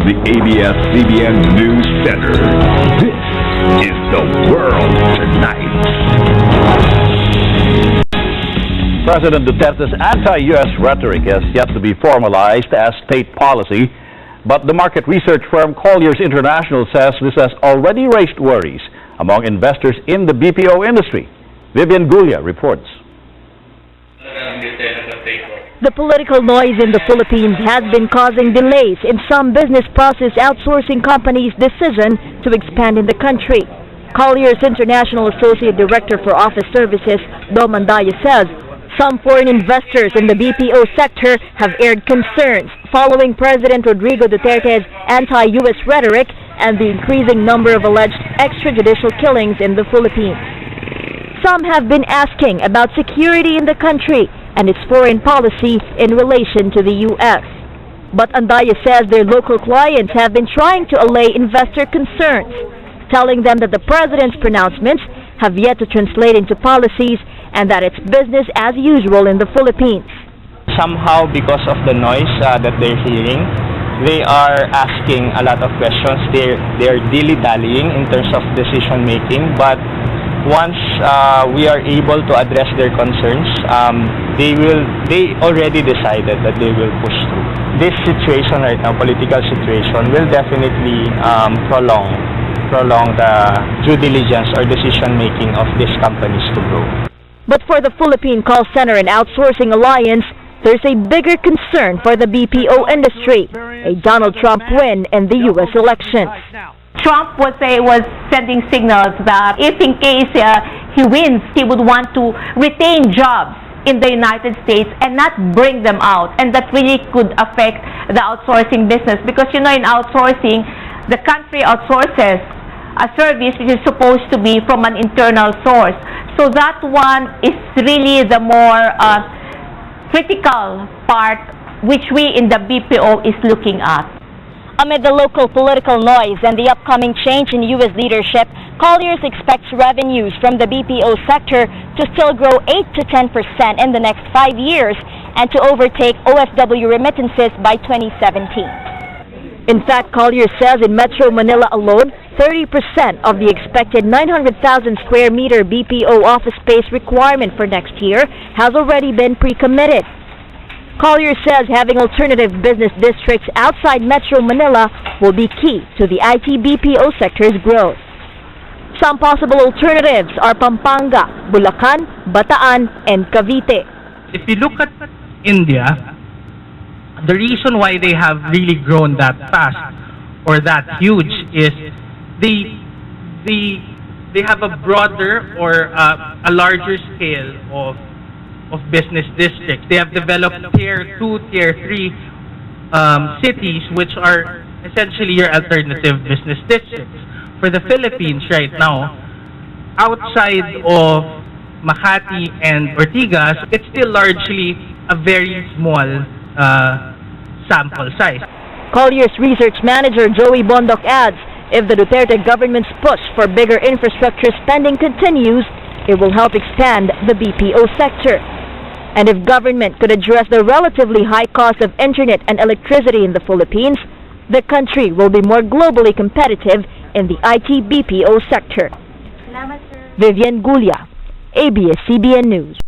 the ABS-CBN News Center. This is the World Tonight. President Duterte's anti-U.S. rhetoric has yet to be formalized as state policy, but the market research firm Colliers International says this has already raised worries among investors in the BPO industry. Vivian Gulia reports. The political noise in the Philippines has been causing delays in some business process outsourcing companies' decision to expand in the country. Colliers International Associate Director for Office Services, Dom Andaya, says some foreign investors in the BPO sector have aired concerns following President Rodrigo Duterte's anti-U.S. rhetoric and the increasing number of alleged extrajudicial killings in the Philippines. Some have been asking about security in the country and its foreign policy in relation to the U.S. But Andaya says their local clients have been trying to allay investor concerns, telling them that the president's pronouncements have yet to translate into policies and that it's business as usual in the Philippines. Somehow, because of the noise that they're hearing, they are asking a lot of questions. They're dilly-dallying in terms of decision-making, but once we are able to address their concerns, they already decided that they will push through. This situation right now, political situation, will definitely prolong the due diligence or decision-making of these companies to grow. But for the Philippine Call Center and Outsourcing Alliance, there's a bigger concern for the BPO industry, a Donald Trump win in the U.S. elections. Trump was sending signals that if in case he wins, he would want to retain jobs in the United States and not bring them out. And that really could affect the outsourcing business because, you know, in outsourcing, the country outsources a service which is supposed to be from an internal source. So that one is really the more critical part which we in the BPO is looking at. Amid the local political noise and the upcoming change in U.S. leadership, Colliers expects revenues from the BPO sector to still grow 8 to 10% in the next 5 years and to overtake OFW remittances by 2017. In fact, Colliers says in Metro Manila alone, 30% of the expected 900,000 square meter BPO office space requirement for next year has already been pre-committed. Colliers says having alternative business districts outside Metro Manila will be key to the IT BPO sector's growth. Some possible alternatives are Pampanga, Bulacan, Bataan, and Cavite. If you look at India, the reason why they have really grown that fast or that huge is they have a broader or a larger scale of business districts. They have developed tier 2, tier 3 cities, which are essentially your alternative business districts. For the Philippines right now, outside of Makati and Ortigas, it's still largely a very small sample size. Colliers research manager Joey Bondoc adds, if the Duterte government's push for bigger infrastructure spending continues, it will help expand the BPO sector. And if government could address the relatively high cost of internet and electricity in the Philippines, the country will be more globally competitive in the IT BPO sector. Vivian Gulia, ABS-CBN News.